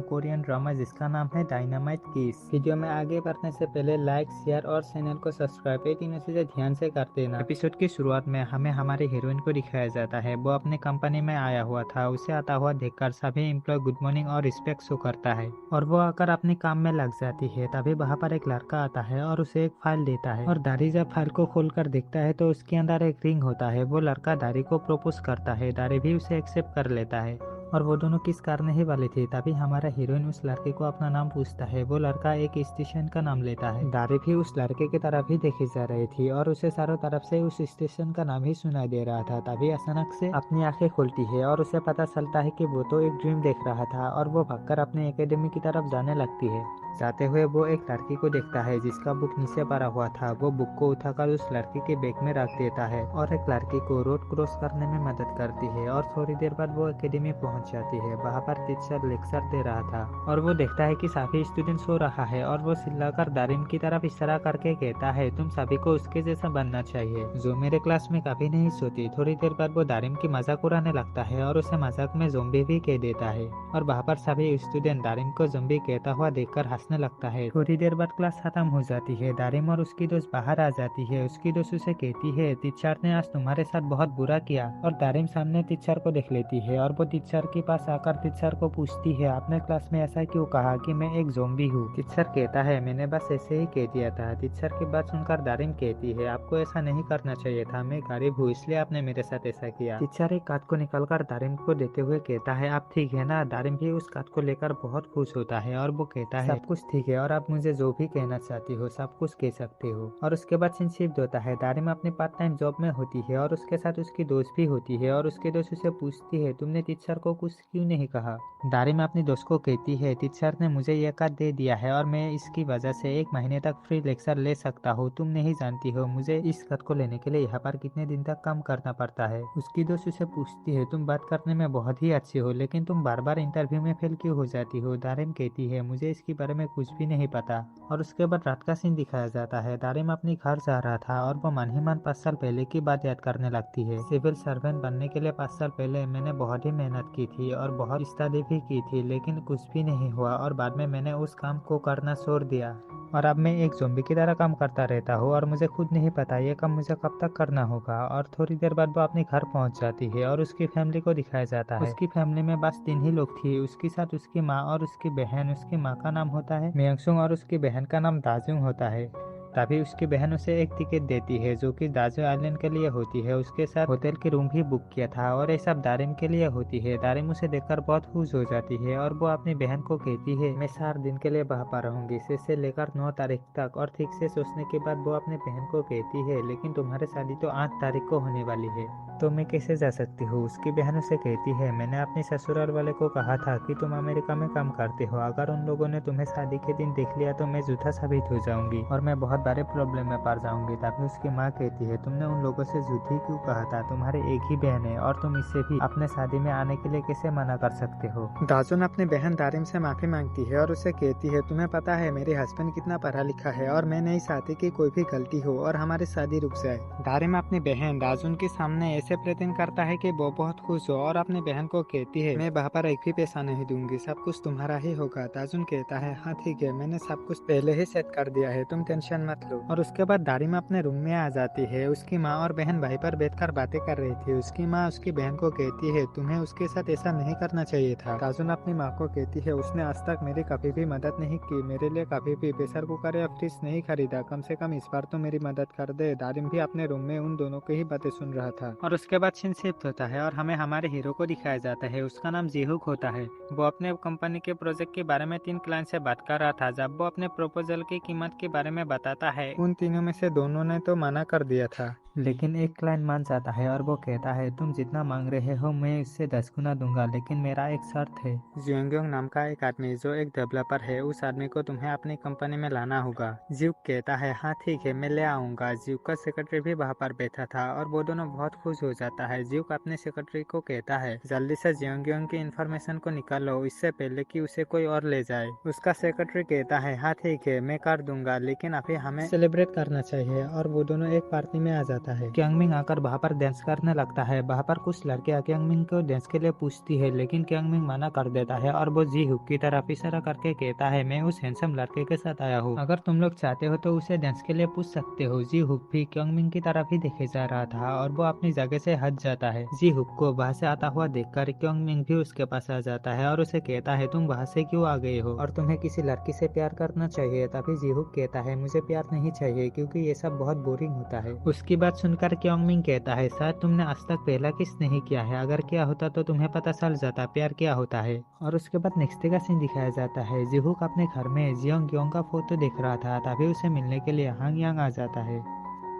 Korean drama जिसका नाम है डायनामाइट किस। वीडियो में आगे बढ़ने से पहले लाइक, शेयर और चैनल को सब्सक्राइब, ये तीनों चीजें ध्यान से कर देना। एपिसोड की शुरुआत में हमें हमारी हीरोइन को दिखाया जाता है। वो अपनी कंपनी में आया हुआ था। उसे आता हुआ देखकर सभी एम्प्लॉय गुड मॉर्निंग और रिस्पेक्ट शो करता है और वो आकर अपने काम में लग जाती है। तभी वहाँ पर एक लड़का आता है और उसे एक फाइल देता है और दारी जब फाइल को खोलकर देखता है तो उसके अंदर एक रिंग होता है। वो लड़का दारी को प्रपोज करता है। दारी भी उसे एक्सेप्ट कर लेता है और वो दोनों किस करने ही वाले थे। तभी हमारा हीरोइन उस लड़के को अपना नाम पूछता है। वो लड़का एक स्टेशन का नाम लेता है। दारी भी उस लड़के की तरफ ही देखी जा रही थी और उसे चारों तरफ से उस स्टेशन का नाम ही सुनाई दे रहा था। तभी अचानक से अपनी आंखें खुलती है और उसे पता चलता है कि वो तो एक ड्रीम देख रहा था और वो भागकर अपने एकेडमी की तरफ जाने लगती है। जाते हुए वो एक लड़की को देखता है जिसका बुक नीचे पड़ा हुआ था। वो बुक को उठाकर उस लड़की के बैग में रख देता है और एक लड़की को रोड क्रॉस करने में मदद करती है और थोड़ी देर बाद वो एकेडमी पहुंच जाती है। वहाँ पर टीचर लेक्चर दे रहा था और वो देखता है कि सभी स्टूडेंट सो रहा है और वो चिल्लाकर दारिम की तरफ इशारा करके कहता है, तुम सभी को उसके जैसा बनना चाहिए जो मेरे क्लास में कभी नहीं सोती। थोड़ी देर बाद वो दारिम की मजाक उड़ाने लगता है और उसे मजाक में ज़ॉम्बी भी कह देता है और वहाँ पर सभी स्टूडेंट दारिम को ज़ॉम्बी कहता हुआ देखकर हंसने लगता है। थोड़ी देर बाद क्लास खत्म हो जाती है। दारिम और उसकी दोस्त बाहर आ जाती है। उसकी दोस्त उसे कहती है, टीचर ने आज तुम्हारे साथ बहुत बुरा किया। और दारिम सामने टीचर को देख लेती है और वो टीचर के पास आकर टीचर को पूछती है, आपने क्लास में ऐसा क्यों कहा कि मैं एक ज़ॉम्बी हूँ। टीचर कहता है, मैंने बस ऐसे ही कह दिया था। टीचर की बात सुनकर दारिम कहती है, आपको ऐसा नहीं करना चाहिए था, मैं गरीब हूँ इसलिए आपने मेरे साथ ऐसा किया। टीचर एक कार्ड को निकालकर दारिम को देते हुए कहता है, आप ठीक है ना। दारिम भी उस कार्ड को लेकर बहुत खुश होता है और वो कहता है, सब कुछ ठीक है और आप मुझे जो भी कहना चाहती हो सब कुछ कह सकते हो। और उसके बाद सीन शिफ्ट होता है। दारिम अपनी पार्ट टाइम जॉब में होती है और उसके साथ उसकी दोस्त भी होती है और उसकी दोस्त उसे पूछती है, तुमने टीचर को कुछ क्यों नहीं कहा। दारिम अपनी दोस्त को कहती है, टीचर ने मुझे यह कार्ड दे दिया है और मैं इसकी वजह से 1 महीने तक फ्री लेक्चर ले सकता हूँ। तुम नहीं जानती हो मुझे इस कार्ड को लेने के लिए यहाँ पर कितने दिन तक काम करना पड़ता है। उसकी दोस्त उसे पूछती है, तुम बात करने में बहुत ही अच्छी हो लेकिन तुम बार बार इंटरव्यू में फेल क्यों हो जाती हो। दारिम कहती है, मुझे इसके बारे में कुछ भी नहीं पता। और उसके बाद रात का सीन दिखाया जाता है। दारिम अपने घर जा रहा था और वो मन ही मन 5 साल पहले की बात याद करने लगती है। सिविल सर्वेंट बनने के लिए 5 साल पहले मैंने बहुत ही मेहनत की थी और बहुत स्टडी भी की थी लेकिन कुछ भी नहीं हुआ और बाद में मैंने उस काम को करना छोड़ दिया और अब मैं एक ज़ॉम्बी की तरह काम करता रहता हूँ और मुझे खुद नहीं पता ये काम मुझे कब तक करना होगा। और थोड़ी देर बाद वो अपने घर पहुंच जाती है और उसकी फैमिली को दिखाया जाता है। उसकी फैमिली में बस 3 ही लोग थे, उसके साथ उसकी माँ और उसकी बहन। उसकी माँ का नाम होता है मियांगसुंग और उसकी बहन का नाम दाजुंग होता है। तभी उसकी बहन उसे एक टिकट देती है जो कि दाजू आइलैंड के लिए होती है। उसके साथ होटल की रूम भी बुक किया था और ये सब दारिम के लिए होती है। दारिम उसे देखकर बहुत खुश हो जाती है और वो अपनी बहन को कहती है, मैं 4 दिन के लिए वहाँ पर रहूंगी 6 से लेकर 9 तारीख तक। और ठीक से सोचने के बाद वो अपनी बहन को कहती है, लेकिन तुम्हारी शादी तो 8 तारीख को होने वाली है तो मैं कैसे जा सकती हूँ। उसकी बहन उसे कहती है, मैंने अपने ससुराल वाले को कहा था कि तुम अमेरिका में काम करते हो, अगर उन लोगों ने तुम्हें शादी के दिन देख लिया तो मैं झूठा साबित हो जाऊंगी और मैं बहुत बड़े प्रॉब्लम में पड़ जाऊंगी। तभी उसकी माँ कहती है, तुमने उन लोगों से झूठी क्यों कहा था, तुम्हारे एक ही बहन है और तुम इससे भी अपने शादी में आने के लिए कैसे मना कर सकते हो। दाजुन अपनी बहन दारिम से माफी मांगती है और उसे कहती है, तुम्हें पता है मेरे हस्बैंड कितना पढ़ा लिखा है और मैं नहीं चाहती कि कोई भी गलती हो और हमारी शादी रुक जाए। दारिम अपनी बहन दाजुन के सामने ऐसे प्रेटेंड करता है कि वो बहुत खुश हो और अपनी बहन को कहती है, मैं वहाँ पर एक भी पैसा नहीं दूंगी, सब कुछ तुम्हारा ही होगा। दाजुन कहता है, हाँ ठीक है, मैंने सब कुछ पहले ही सेट कर दिया है, तुम टेंशन मत लो। और उसके बाद दारिम अपने रूम में आ जाती है। उसकी माँ और बहन भाई पर बैठकर बातें कर रही थी। उसकी माँ उसकी बहन को कहती है, तुम्हें उसके साथ ऐसा नहीं करना चाहिए था। दाजुन अपनी माँ को कहती है, उसने आज तक मेरी कभी भी मदद नहीं की, मेरे लिए कभी भी प्रेशर कुकर या फ्रिज नहीं खरीदा, कम से कम इस बार तो मेरी मदद कर दे। दारिम भी अपने रूम में उन दोनों की ही बातें सुन रहा था। और उसके बाद सीन शिफ्ट होता है और हमें हमारे हीरो को दिखाया जाता है। उसका नाम जीहुक होता है। वो अपने कंपनी के प्रोजेक्ट के बारे में 3 क्लाइंट से बात कर रहा था। जब वो अपने प्रपोजल की कीमत के बारे में बताता है, उन तीनों में से दोनों ने तो मना कर दिया था लेकिन एक क्लाइंट मान जाता है और वो कहता है, तुम जितना मांग रहे हो मैं इससे 10 गुना दूंगा लेकिन मेरा एक शर्त है। जियोंगयोंग नाम का एक आदमी जो एक डेवलपर है, उस आदमी को तुम्हें अपनी कंपनी में लाना होगा। ज्यूक कहता है, हाँ ठीक है मैं ले आऊंगा। ज्यूक का सेक्रेटरी भी वहाँ पर बैठा था और वो दोनों बहुत खुश हो जाता है। ज्यूक अपने सेक्रेटरी को कहता है, जल्दी से जियोंगयोंग की इन्फॉर्मेशन को निकालो इससे पहले कि उसे कोई और ले जाए। उसका सेक्रेटरी कहता है, हाँ ठीक है मैं कर दूंगा लेकिन अभी हमें सेलिब्रेट करना चाहिए। और वो दोनों एक पार्टी में आ जाते जाता है। क्यांगमिंग आकर वहाँ पर डांस करने लगता है। वहाँ पर कुछ लड़कियां क्यांगमिंग को डांस के लिए पूछती है, लेकिन क्यांगमिंग मना कर देता है और वो जी हुक की तरफ इशारा करके कहता है, मैं उस हैंडसम लड़के के साथ आया हूँ, अगर तुम लोग चाहते हो तो उसे डांस के लिए पूछ सकते हो। जी हुक भी क्यांगमिंग की तरफ ही देखे जा रहा था और वो अपनी जगह से हट जाता है। जी हुक को वहाँ से आता हुआ देखकर क्यांगमिंग भी उसके पास आ जाता है और उसे कहता है, तुम वहाँ से क्यों आ गए हो और तुम्हें किसी लड़की से प्यार करना चाहिए। तभी जी हुक कहता है, मुझे प्यार नहीं चाहिए क्योंकि ये सब बहुत बोरिंग होता है। उसकी बात सुनकर क्यांगमिंग कहता है, शायद तुमने आज तक पहला किस नहीं किया है, अगर किया होता तो तुम्हें पता चल जाता प्यार क्या होता है। और उसके बाद नेक्स्ट डे का सीन दिखाया जाता है। जी हुक अपने घर में जियोंग ग्योंग का फोटो देख रहा था, तभी उसे मिलने के लिए हांग यांग आ जाता है।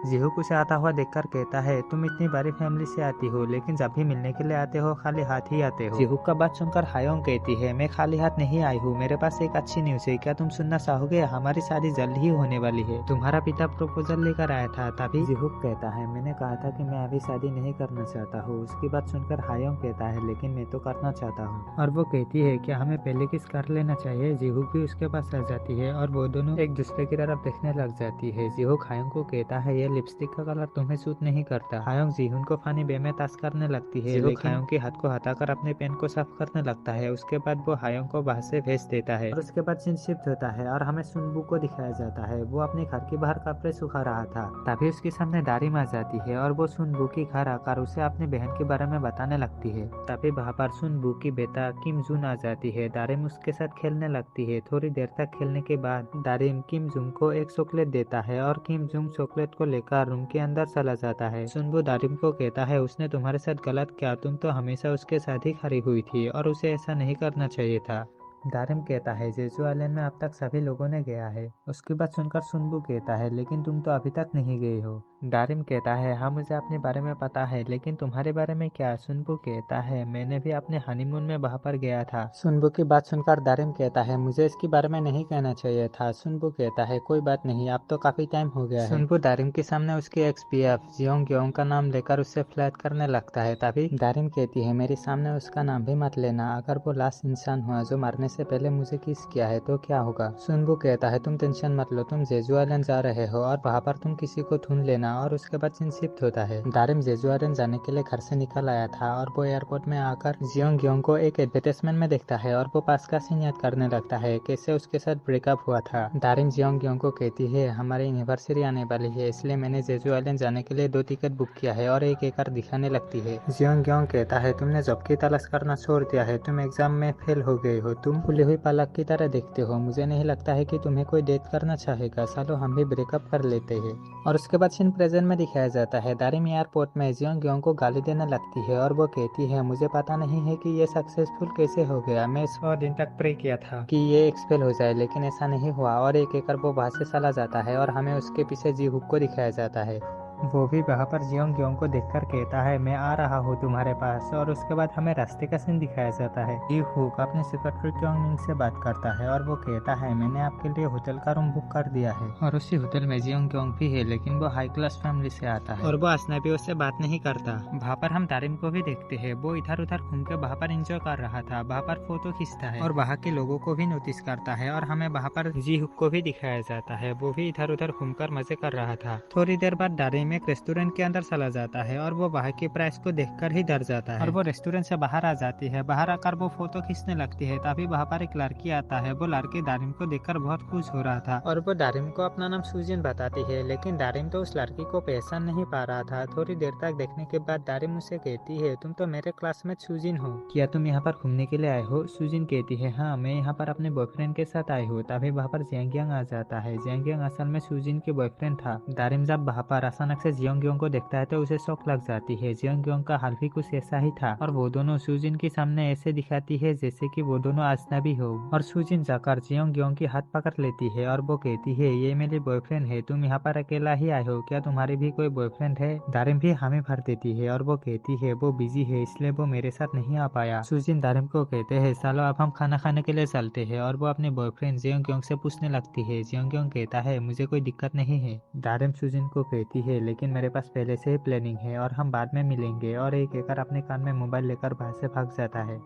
जीहुक उसे आता हुआ देखकर कहता है, तुम इतनी बड़ी फैमिली से आती हो, लेकिन जब भी मिलने के लिए आते हो खाली हाथ ही आते हो। जीहुक का बात सुनकर हायोंग कहती है, मैं खाली हाथ नहीं आई हूँ, मेरे पास एक अच्छी न्यूज है, क्या तुम सुनना चाहोगे? हमारी शादी जल्द ही होने वाली है। तुम्हारा पिता प्रपोजल लेकर आया था। तभी जीहुक कहता है, मैंने कहा था कि मैं अभी शादी नहीं करना चाहता हूँ। उसकी बात सुनकर हायोंग कहता है, लेकिन मैं तो करना चाहता हूँ। और वो कहती है, क्या हमें पहले किस कर लेना चाहिए? जीहुक भी उसके पास आ जाती है और वो दोनों एक दूसरे की तरफ देखने लग जाती है। जीहुक हायोंग को कहता है, लिपस्टिक का कलर तुम्हें सूट नहीं करता। हायोंग जीहुन को पानी बे में ताश करने लगती है, लेकिन हायोंग के हाथ को हटाकर अपने पेन को साफ करने लगता है। उसके बाद वो हायोंग को वहां से भेज देता है और उसके बाद सीन शिफ्ट होता है और हमें सुनबू को दिखाया जाता है। वो अपने घर के बाहर कपड़े सुखा रहा था, तभी उसके सामने दारिम आ जाती है और वो सुनबू के घर आकर उसे अपनी बहन के बारे में बताने लगती है। तभी वहाँ पर सुनबू की बेटा किम जून आ जाती है। दारिम उसके साथ खेलने लगती है। थोड़ी देर तक खेलने के बाद दारिम किम जून को एक चॉकलेट देता है और किम जून चॉकलेट को लेकर रूम के अंदर चला जाता है। सुनबू दारिम को कहता है, उसने तुम्हारे साथ गलत किया, तुम तो हमेशा उसके साथ ही खड़ी हुई थी और उसे ऐसा नहीं करना चाहिए था। दारिम कहता है, जेजू आइलैंड में अब तक सभी लोगों ने गया है। उसकी बात सुनकर सुनबू कहता है, लेकिन तुम तो अभी तक नहीं गए हो। दारिम कहता है, हाँ मुझे अपने बारे में पता है, लेकिन तुम्हारे बारे में क्या? सुनबू कहता है, मैंने भी अपने हनीमून में वहाँ पर गया था। सुनबू की बात सुनकर दारिम कहता है, मुझे इसके बारे में नहीं कहना चाहिए था। सुनबू कहता है, कोई बात नहीं, अब तो काफी टाइम हो गया है। सुनबू दारिम के सामने उसकी एक्स-पीएफ जियोंग ग्योंग का नाम लेकर उससे फ्लर्ट करने लगता है। तभी दारिम कहती है, मेरे सामने उसका नाम भी मत लेना, अगर वो लास्ट इंसान हुआ जो मरने से पहले मुझे किस किया है तो क्या होगा? सुनबू कहता है, तुम टेंशन मत लो, तुम जेजू आइलैंड जा रहे हो और वहाँ पर तुम किसी को ढूंढ लेना। और उसके बाद सीन शिफ्ट होता है। दारिम जेजू आइलैंड जाने के लिए घर से निकल आया था और वो एयरपोर्ट में आकर जियोंग ग्योंग को एक एडवर्टाइजमेंट में देखता है और वो पास का सीन याद करने लगता है, कैसे उसके साथ ब्रेकअप हुआ था। दारिम जियोंग ग्योंग को कहती है, हमारी एनिवर्सरी आने वाली है, इसलिए मैंने जेजू आइलैंड जाने के लिए 2 टिकट बुक किया है और एक एक दिखाने लगती है। जियोंग ग्योंग कहता है, तुमने जॉब की तलाश करना छोड़ दिया है, तुम एग्जाम में फेल हो गए हो, तुम फूली हुई पालक की तरह दिखते हो, मुझे नहीं लगता है कि तुम्हें कोई डेट करना चाहेगा, चलो हम भी ब्रेकअप कर लेते हैं। और उसके बाद सीन प्रेजेंट में दिखाया जाता है। दारिम एयरपोर्ट में जियोंग ग्योंग को गाली देने लगती है और वो कहती है, मुझे पता नहीं है कि ये सक्सेसफुल कैसे हो गया, मैं 100 दिन तक प्रे किया था कि ये एक्सपेल हो जाए, लेकिन ऐसा नहीं हुआ। और एक एक वो वहाँ से चला जाता है और हमें उसके पीछे जी हुक को दिखाया जाता है। वो भी वहाँ पर जियोंग ग्योंग को देखकर कहता है, मैं आ रहा हूँ तुम्हारे पास। और उसके बाद हमें रास्ते का सीन दिखाया जाता है। जी हुक अपने सेक्रेटरी क्योंगमिंग से बात करता है और वो कहता है, मैंने आपके लिए होटल का रूम बुक कर दिया है और उसी होटल में जियोंग ग्योंग भी है, लेकिन वो हाई क्लास फैमिली से आता है और वो अजनबी उससे बात नहीं करता। वहाँ पर हम दारिम को भी देखते हैं, वो इधर उधर घूम के वहाँ पर एंजॉय कर रहा था, वहाँ पर फोटो खींचता है और वहाँ के लोगों को भी नोटिस करता है। और हमें वहाँ पर जी हुक को भी दिखाया जाता है, वो भी इधर उधर घूमकर मजे कर रहा था। थोड़ी देर बाद दारिम एक रेस्टोरेंट के अंदर चला जाता है और वो वहाँ की प्राइस को देखकर ही डर जाता है और वो रेस्टोरेंट से बाहर आ जाती है। बाहर आकर वो फोटो खींचने लगती है, तभी वहाँ पर एक लड़की आता है। वो लड़की दारिम को देखकर बहुत खुश हो रहा था और वो दारिम को अपना नाम सुजिन बताती है, लेकिन दारिम तो उस लड़की को पहचान नहीं पा रहा था। थोड़ी देर तक देखने के बाद दारिम उसे कहती है, तुम तो मेरे क्लासमेट सुजिन हो, क्या तुम यहाँ पर घूमने के लिए आए हो? सुजिन कहती है, हाँ मैं यहाँ पर अपने बॉयफ्रेंड के साथ आई हूँ। तभी वहाँ पर जियांग आ जाता है। जियांग असल में सुजिन के बॉयफ्रेंड था। दारिम जब वहाँ पर अचानक से जियांग को देखता है तो उसे शौक लग जाती है। जियांग का हाल भी कुछ ऐसा ही था और वो दोनों सुजिन के सामने ऐसे दिखाती है जैसे कि वो दोनों अजनबी हो। और सुजिन जाकर जियांग की हाथ पकड़ लेती है और वो कहती है, ये मेरी बॉयफ्रेंड है, तुम यहाँ पर अकेला ही आए हो, क्या तुम्हारी भी कोई बॉयफ्रेंड है? दारिम भी हामी भर देती है और वो कहती है, वो बिजी है इसलिए वो मेरे साथ नहीं आ पाया। सुजिन दारिम को कहते हैं, चलो अब हम खाना खाने के लिए चलते हैं। और वो अपने बॉयफ्रेंड जियांग से पूछने लगती है। जियांग कहता है, मुझे कोई दिक्कत नहीं है। दारिम सुजिन को कहती है, लेकिन मेरे पास पहले से ही प्लानिंग है और हम बाद में मिलेंगे। और एक एकर अपने कान में मोबाइल लेकर बाहर से भाग जाता है।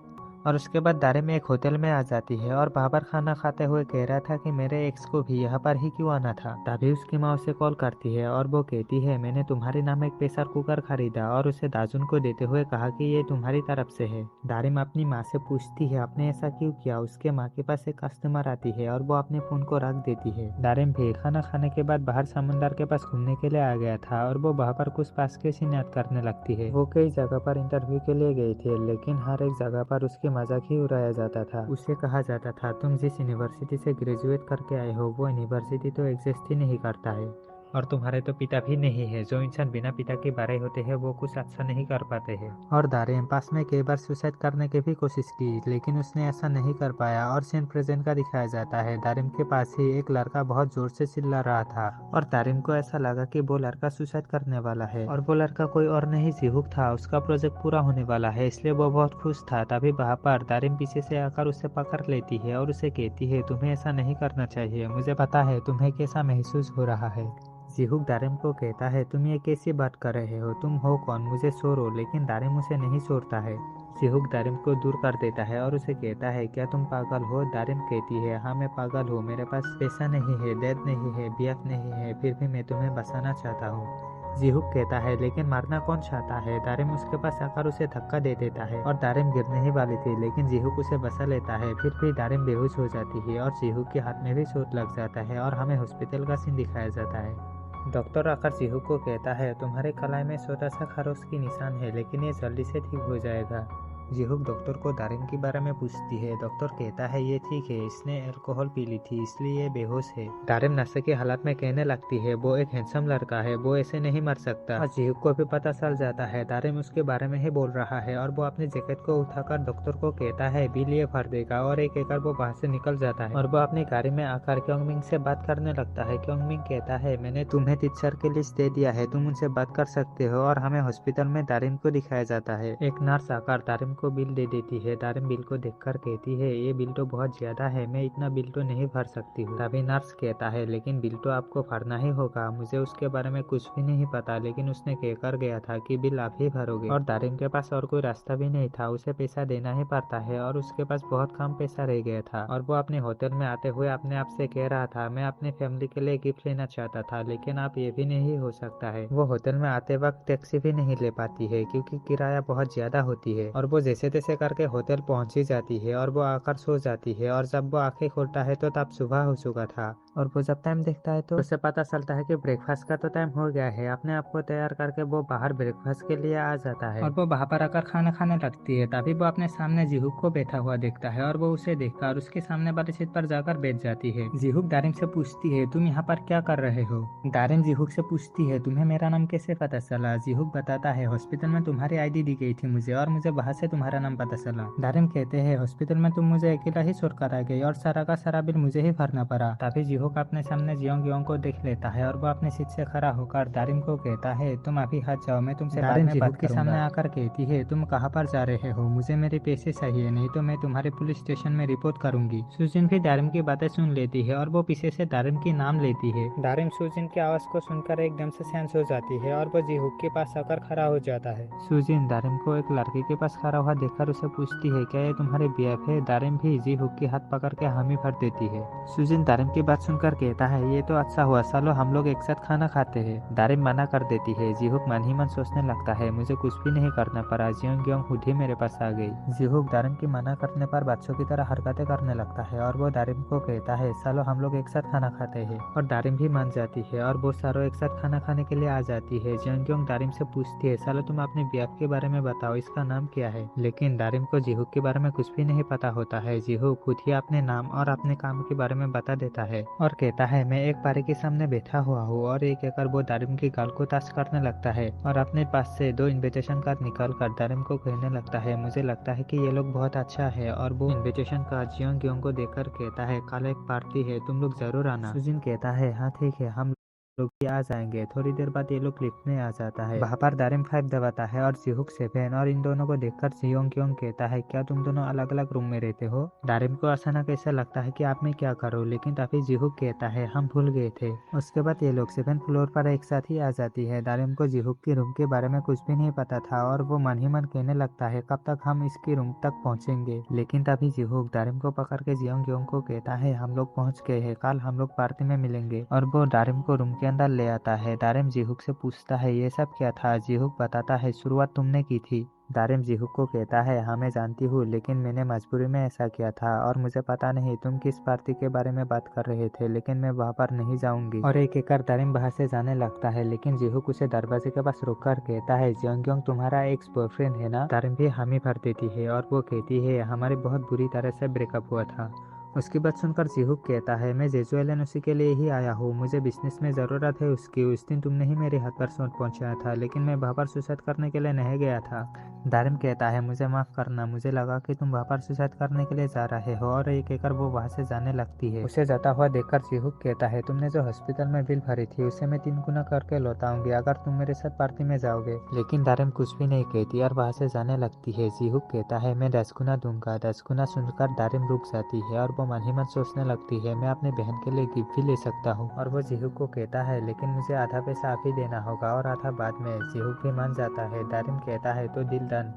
और उसके बाद दारिम एक होटल में आ जाती है और बाबर खाना खाते हुए कह रहा था कि मेरे एक्स को भी यहाँ पर ही क्यों आना था। तभी उसकी माँ उसे कॉल करती है और वो कहती है मैंने तुम्हारे नाम एक प्रेशर कुकर खरीदा और उसे दाजुन को देते हुए कहा कि ये तुम्हारी तरफ से है। दारिम अपनी माँ से पूछती है आपने ऐसा क्यों किया। उसके माँ के पास एक कस्टमर आती है और वो अपने फोन को रख देती है। दारिम भी खाना खाने के बाद बाहर समुंदर के पास घूमने के लिए आ गया था और वो वहाँ पर कुछ पास के सीन याद करने लगती है। वो कई जगह पर इंटरव्यू के लिए गई थी लेकिन हर एक जगह पर उसकी मजाक ही उड़ाया जाता था। उसे कहा जाता था तुम जिस यूनिवर्सिटी से ग्रेजुएट करके आए हो वो यूनिवर्सिटी तो एग्जिस्ट ही नहीं करता है और तुम्हारे तो पिता भी नहीं है। जो इंसान बिना पिता के बड़े होते हैं वो कुछ अच्छा नहीं कर पाते हैं। और दारिम पास में कई बार सुसाइड करने की भी कोशिश की लेकिन उसने ऐसा नहीं कर पाया। और सीन प्रेजेंट का दिखाया जाता है दारिम के पास ही एक लड़का बहुत जोर से चिल्ला रहा था और दारिम को ऐसा लगा कि वो लड़का सुसाइड करने वाला है और वो लड़का कोई और नहीं जिहुक था। उसका प्रोजेक्ट पूरा होने वाला है इसलिए वो बहुत खुश था। तभी वहाँ पर दारिम पीछे से आकर उसे पकड़ लेती है और उसे कहती है तुम्हें ऐसा नहीं करना चाहिए, मुझे पता है तुम्हें कैसा महसूस हो रहा है। जिहुक दारिम को कहता है तुम ये कैसी बात कर रहे हो, तुम हो कौन, मुझे छोड़ो। लेकिन दारिम उसे नहीं छोड़ता है। जिहुक दारिम को दूर कर देता है और उसे कहता है क्या तुम पागल हो। दारिम कहती है हाँ मैं पागल हूँ, मेरे पास पैसा नहीं है, दर्द नहीं है, बीएफ नहीं है, फिर भी मैं तुम्हें बचाना चाहता हूँ। जिहुक कहता है लेकिन मारना कौन चाहता है। दारिम उसके पास आकर उसे धक्का दे देता है और दारिम गिरने ही वाली थी लेकिन जिहुक उसे बचा लेता है। फिर भी दारिम बेहोश हो जाती है और जिहुक के हाथ में भी चोट लग जाता है और हमें हॉस्पिटल का सीन दिखाया जाता है। डॉक्टर आकर जिहुक को कहता है तुम्हारे कलाई में छोटा सा खरोच की निशान है लेकिन ये जल्दी से ठीक हो जाएगा। जिहुक डॉक्टर को दारिम के बारे में पूछती है। डॉक्टर कहता है ये ठीक है, इसने अल्कोहल पी ली थी इसलिए ये बेहोश है। दारिम नशे की हालत में कहने लगती है वो एक हैंडसम लड़का है, वो ऐसे नहीं मर सकता। और जिहुक को भी पता चल जाता है दारिम उसके बारे में ही बोल रहा है और वो अपनी जैकेट को उठाकर डॉक्टर को कहता है बिल ये भर देगा और एक एकड़ वो वहाँ से निकल जाता है और वो अपनी गाड़ी में आकर क्योंगमिंग से बात करने लगता है। क्योंगमिंग कहता है मैंने तुम्हें टीचर की लिस्ट दे दिया है, तुम उनसे बात कर सकते हो। और हमें हॉस्पिटल में दारिम को दिखाया जाता है। एक नर्स आकर दारिम को बिल दे देती है। दारिम बिल को देखकर कहती है ये बिल तो बहुत ज्यादा है, मैं इतना बिल तो नहीं भर सकती हूँ। तभी नर्स कहता है लेकिन बिल तो आपको भरना ही होगा, मुझे उसके बारे में कुछ भी नहीं पता लेकिन उसने कहकर गया था कि बिल आप ही भरोगे। और दारिम के पास और कोई रास्ता भी नहीं था, उसे पैसा देना ही पड़ता है और उसके पास बहुत कम पैसा रह गया था। और वो अपने होटल में आते हुए अपने आप से कह रहा था मैं अपने फैमिली के लिए गिफ्ट लेना चाहता था लेकिन अब ये भी नहीं हो सकता है। वो होटल में आते वक्त टैक्सी भी नहीं ले पाती है क्योंकि किराया बहुत ज्यादा होती है। और वो जैसे तैसे करके होटल पहुंच ही जाती है और वो आकर सो जाती है। और जब वो आंखें खोलता है तो तब सुबह हो चुका था। और वो जब टाइम देखता है तो उसे पता चलता है कि ब्रेकफास्ट का तो टाइम हो गया है। अपने आप को तैयार करके वो बाहर ब्रेकफास्ट के लिए आ जाता है और वो वहाँ पर आकर खाना खाने लगती है। तभी वो अपने सामने जिहुक को बैठा हुआ देखता है और वो उसे देखकर उसके सामने वाली सीट पर जाकर बैठ जाती है। जिहुक दारिम से पूछती है तुम यहाँ पर क्या कर रहे हो। दारिम जिहुक से पूछती है तुम्हें मेरा नाम कैसे पता चला। जिहुक बताता है हॉस्पिटल में तुम्हारी आईडी दी गई थी मुझे और मुझे वहाँ से तुम्हारा नाम पता चला। दारिम कहते हैं हॉस्पिटल में तुम मुझे अकेला ही छोड़कर आ गई और सारा का सारा बिल मुझे ही भरना पड़ा। तभी जिहुक अपने सामने जियोंग योंग को देख लेता है और वो अपने सीट से खड़ा होकर दारिम को कहता है तुम अभी हाथ जाओ, मैं तुमसे बाद में बात करूंगा। के सामने आकर कहती है तुम कहाँ पर जा रहे हो, मुझे मेरे पैसे चाहिए नहीं तो मैं तुम्हारे पुलिस स्टेशन में रिपोर्ट करूंगी। सुजिन भी दारिम की बातें सुन लेती है और वो पीछे से दारिम की नाम लेती है। दारिम सुजिन की आवाज को सुनकर एकदम से सेंस हो जाती है और वो जिहुक के पास आकर खड़ा हो जाता है। सुजिन दारिम को एक लड़के के पास खड़ा हुआ देखकर उसे पूछती है क्या ये तुम्हारे बीएफ है। दारिम भी जिहुक के हाथ पकड़ के हामी भर देती है। सुजिन दारिम की बात सुनकर कहता है ये तो अच्छा हुआ, चलो हम लोग एक साथ खाना खाते हैं। दारिम मना कर देती है। जिहुक मन ही मन सोचने लगता है मुझे कुछ भी नहीं करना पड़ा, जियोंग योंग खुद ही मेरे पास आ गई। जिहुक दारिम की मना करने पर बच्चों की तरह हरकतें करने लगता है और वो दारिम को कहता है चलो हम लोग एक साथ खाना खाते हैं। और दारिम भी मान जाती है और वो सारों एक साथ खाना खाने के लिए आ जाती है। जियोंग योंग दारिम से पूछती है चलो तुम अपने बीएफ के बारे में बताओ, इसका नाम क्या है। लेकिन दारिम को जिहुक के बारे में कुछ भी नहीं पता होता है। जिहुक खुद ही अपने नाम और अपने काम के बारे में बता देता है और कहता है मैं एक पारी के सामने बैठा हुआ हूँ। और एक एकड़ वो दारिम की गाल को ताश करने लगता है और अपने पास से 2 इन्विटेशन कार्ड निकाल कर दारिम को कहने लगता है मुझे लगता है कि ये लोग बहुत अच्छा है। और वो इन्विटेशन कार्ड जियोंग योंग को देखकर कहता है कल एक पार्टी है, तुम लोग जरूर आना। सुजिन कहता है हाँ ठीक है, हम लोग भी आ जाएंगे। थोड़ी देर बाद ये लोग लिफ्ट में आ जाता है। वहाँ पर दारिम 5 दबाता है और जिहुक 7 और इन दोनों को देखकर जियोंग क्योंग कहता है, क्या तुम दोनों अलग अलग रूम में रहते हो? दारिम को अचानक ऐसा लगता है कि आप में क्या करो, लेकिन तभी जिहुक कहता है, हम भूल गए थे। उसके बाद ये लोग 7th फ्लोर पर एक साथ ही आ जाती है। दारिम को जिहुक की रूम के बारे में कुछ भी नहीं पता था और वो मन ही मन कहने लगता है, कब तक हम इसकी रूम तक पहुंचेंगे। लेकिन तभी जिहुक दारिम को पकड़ के जियोंग क्योंग को कहता है, हम लोग पहुंच गए हैं, कल हम लोग पार्टी में मिलेंगे। और वो दारिम को रूम के अंदर ले आता है। दारिम जिहुक से पूछता है, ये सब क्या था? जिहुक बताता है, शुरुआत तुमने की थी। दारिम जिहुक को कहता है, हाँ मैं जानती हूँ, लेकिन मैंने मजबूरी में ऐसा किया था और मुझे पता नहीं तुम किस पार्टी के बारे में बात कर रहे थे, लेकिन मैं वहाँ पर नहीं जाऊंगी। और एक एक दारिम वहाँ से जाने लगता है, लेकिन जिहुक उसे दरवाजे के पास रोककर कहता है, जियोंग तुम्हारा एक्स बॉयफ्रेंड है ना? दारिम भी हामी भर देती है और वो कहती है, हमारी बहुत बुरी तरह से ब्रेकअप हुआ था। उसकी बात सुनकर जिहुक कहता है, मैं जेजू एलन उसी के लिए ही आया हूँ, मुझे बिजनेस में ज़रूरत है उसकी। उस दिन तुमने ही मेरे हाथ पर चोट पहुँचाया था, लेकिन मैं वहाँ पर सुसाइड करने के लिए नहीं गया था। दारिम कहता है, मुझे माफ़ करना, मुझे लगा कि तुम वहाँ पर सुसाइड करने के लिए जा रहे हो। और एक एक वो वहाँ से जाने लगती है। उसे जाता हुआ देखकर जिहुक कहता है, तुमने जो हॉस्पिटल में बिल भरी थी उसे मैं 3 गुना करके लौटाऊंगी अगर तुम मेरे साथ पार्टी में जाओगे। लेकिन दारिम कुछ भी नहीं कहती और वहाँ से जाने लगती है। जिहुक कहता है, मैं 10 गुना दूंगा। 10 गुना सुनकर दारिम रुक जाती है और वो मन ही मन सोचने लगती है, मैं अपनी बहन के लिए गिफ्ट भी ले सकता हूँ। और वो जिहुक को कहता है, लेकिन मुझे आधा पैसा आप ही देना होगा और आधा बाद में। जिहुक भी मान जाता है। दारिम कहता है, तो डील डन।